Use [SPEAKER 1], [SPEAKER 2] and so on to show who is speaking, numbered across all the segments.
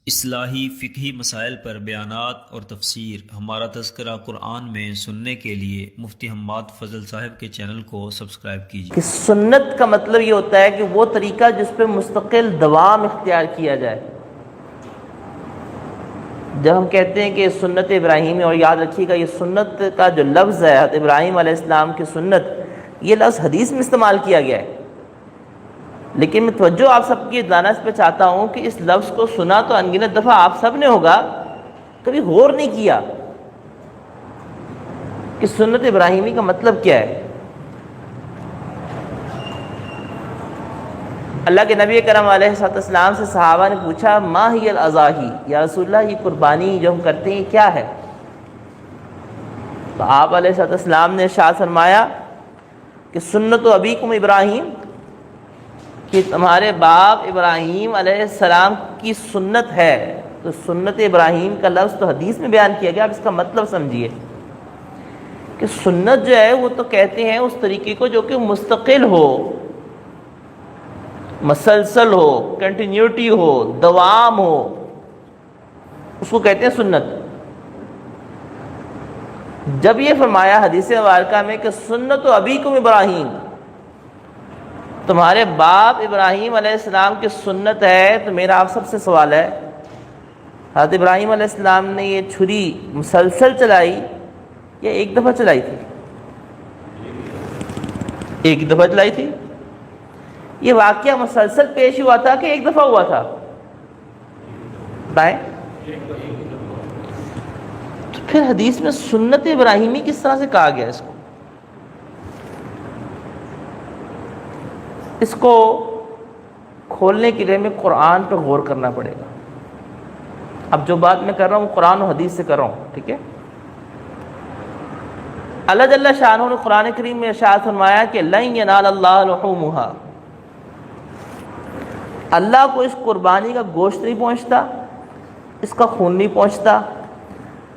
[SPEAKER 1] اصلاحی فقہی مسائل پر بیانات اور تفسیر ہمارا تذکرہ قرآن میں سننے کے لیے مفتی حماد فضل صاحب کے چینل کو سبسکرائب کیجیے۔
[SPEAKER 2] کہ سنت کا مطلب یہ ہوتا ہے کہ وہ طریقہ جس پہ مستقل دوام اختیار کیا جائے۔ جب ہم کہتے ہیں کہ سنت ابراہیمی، اور یاد رکھیے گا یہ سنت کا جو لفظ ہے حضرت ابراہیم علیہ السلام کی سنت، یہ لفظ حدیث میں استعمال کیا گیا ہے، لیکن میں توجہ آپ سب کی دلانا اس پہ چاہتا ہوں کہ اس لفظ کو سنا تو انگنت دفعہ آپ سب نے ہوگا، کبھی غور نہیں کیا کہ سنت ابراہیمی کا مطلب کیا ہے۔ اللہ کے نبی کرم علیہ السلام سے صحابہ نے پوچھا ما ہی الاضاحی، یا رسول اللہ یہ قربانی جو ہم کرتے ہیں کیا ہے؟ تو آپ علیہ السلام نے ارشاد فرمایا کہ سنت ابیکم ابراہیم، کہ تمہارے باپ ابراہیم علیہ السلام کی سنت ہے۔ تو سنت ابراہیم کا لفظ تو حدیث میں بیان کیا گیا، اب اس کا مطلب سمجھیے کہ سنت جو ہے وہ تو کہتے ہیں اس طریقے کو جو کہ مستقل ہو، مسلسل ہو، کنٹینیوٹی ہو، دوام ہو، اس کو کہتے ہیں سنت۔ جب یہ فرمایا حدیث مبارکہ میں کہ سنت ابیکم ابراہیم، تمہارے باپ ابراہیم علیہ السلام کی سنت ہے، تو میرا آپ سب سے سوال ہے، حضرت ابراہیم علیہ السلام نے یہ چھری مسلسل چلائی یا ایک دفعہ چلائی تھی؟ ایک دفعہ چلائی تھی۔ یہ واقعہ مسلسل پیش ہوا تھا کہ ایک دفعہ ہوا تھا؟ بتائیں۔ تو پھر حدیث میں سنت ابراہیمی کس طرح سے کہا گیا اس کو کھولنے کے لیے میں قرآن پہ غور کرنا پڑے گا۔ اب جو بات میں کر رہا ہوں قرآن و حدیث سے کر رہا ہوں، ٹھیک ہے؟ اللہ جل شانہ نے قرآن کریم میں ارشاد فرمایا کہ لن ینال اللہ لحومھا، اللہ کو اس قربانی کا گوشت نہیں پہنچتا، اس کا خون نہیں پہنچتا،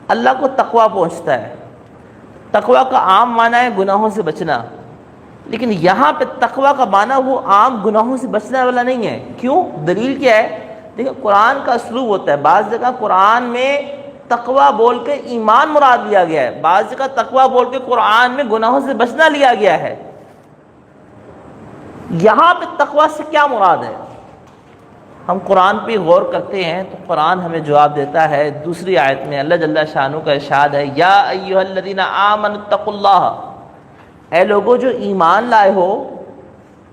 [SPEAKER 2] اللہ کو تقویٰ پہنچتا ہے۔ تقویٰ کا عام معنی ہے گناہوں سے بچنا، لیکن یہاں پہ تقویٰ کا معنی وہ عام گناہوں سے بچنے والا نہیں ہے۔ کیوں؟ دلیل کیا ہے؟ دیکھیں قرآن کا اسلوب ہوتا ہے، بعض جگہ قرآن میں تقویٰ بول کے ایمان مراد لیا گیا ہے، بعض جگہ تقویٰ بول کے قرآن میں گناہوں سے بچنا لیا گیا ہے۔ یہاں پہ تقویٰ سے کیا مراد ہے؟ ہم قرآن پہ غور کرتے ہیں تو قرآن ہمیں جواب دیتا ہے۔ دوسری آیت میں اللہ جل شانہ کا ارشاد ہے یا ایھا الذین آمنوا اتقوا اللہ، اے لوگو جو ایمان لائے ہو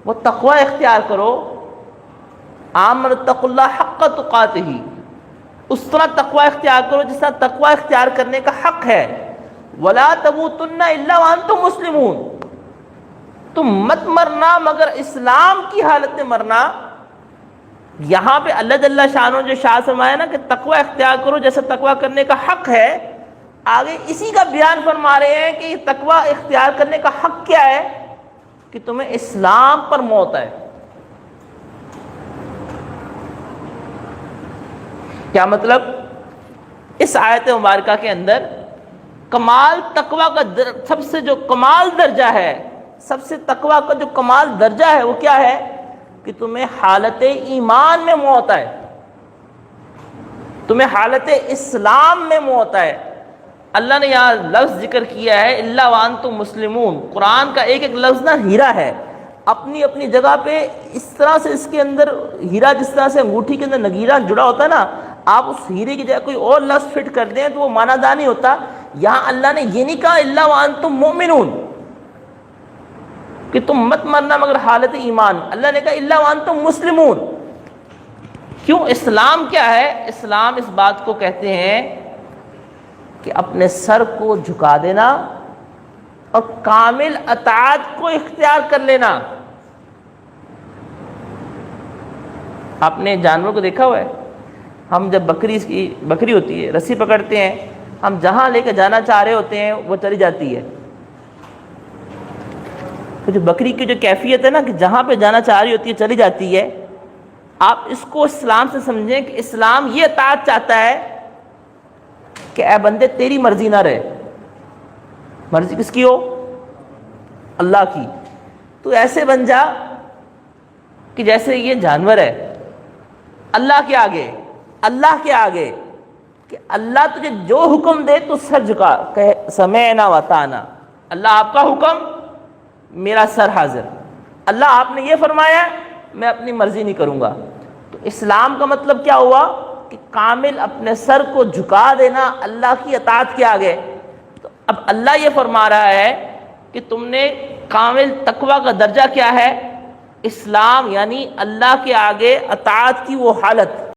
[SPEAKER 2] وہ تقوی اختیار کرو، آمنوا اتقوا اللہ حق تقاتہ، اس طرح تقوی اختیار کرو جس طرح تقوی اختیار کرنے کا حق ہے۔ ولا تموتن الا وانتم مسلمون، تم مت مرنا مگر اسلام کی حالت میں مرنا۔ یہاں پہ اللہ جل شانہ جو ارشاد فرمایا نا کہ تقوی اختیار کرو جیسے تقوی کرنے کا حق ہے، آگے اسی کا بیان فرما رہے ہیں کہ یہ تقوی اختیار کرنے کا حق کیا ہے؟ کہ تمہیں اسلام پر موت ہے۔ کیا مطلب؟ اس آیت مبارکہ کے اندر کمال تقوی کا سب سے جو کمال درجہ ہے، سب سے تقوی کا جو کمال درجہ ہے وہ کیا ہے؟ کہ تمہیں حالت ایمان میں موت ہے، تمہیں حالت اسلام میں موت ہے۔ اللہ نے یہاں لفظ ذکر کیا ہے الا وانتم مسلمون۔ قرآن کا ایک ایک لفظ نا ہیرا ہے، اپنی اپنی جگہ پہ اس طرح سے اس کے اندر ہیرا، جس طرح سے انگوٹھی کے اندر نگیرہ جڑا ہوتا ہے نا، آپ اس ہیرے کی جگہ کوئی اور لفظ فٹ کر دیں تو وہ معنی دار نہیں ہوتا۔ یہاں اللہ نے یہ نہیں کہا الا وانتم مؤمنون کہ تم مت مرنا مگر حالت ایمان، اللہ نے کہا الا وانتم مسلمون۔ کیوں؟ اسلام کیا ہے؟ اسلام اس بات کو کہتے ہیں کہ اپنے سر کو جھکا دینا اور کامل اطاعت کو اختیار کر لینا۔ آپ نے جانور کو دیکھا ہوا ہے، ہم جب بکری ہوتی ہے رسی پکڑتے ہیں، ہم جہاں لے کے جانا چاہ رہے ہوتے ہیں وہ چلی جاتی ہے۔ تو جو بکری کی جو کیفیت ہے نا کہ جہاں پہ جانا چاہ رہی ہوتی ہے چلی جاتی ہے، آپ اس کو اسلام سے سمجھیں کہ اسلام یہ اطاعت چاہتا ہے کہ اے بندے تیری مرضی نہ رہے، مرضی کس کی ہو؟ اللہ کی۔ تو ایسے بن جا کہ جیسے یہ جانور ہے، اللہ کے آگے اللہ کے آگے کہ اللہ تجھے جو حکم دے تو سر جھکا کہ سمعنا وطاعنا، اللہ آپ کا حکم میرا سر حاضر، اللہ آپ نے یہ فرمایا میں اپنی مرضی نہیں کروں گا۔ تو اسلام کا مطلب کیا ہوا کہ کامل اپنے سر کو جھکا دینا اللہ کی اطاعت کے آگے۔ تو اب اللہ یہ فرما رہا ہے کہ تم نے کامل تقویٰ کا درجہ کیا ہے؟ اسلام، یعنی اللہ کے آگے اطاعت کی وہ حالت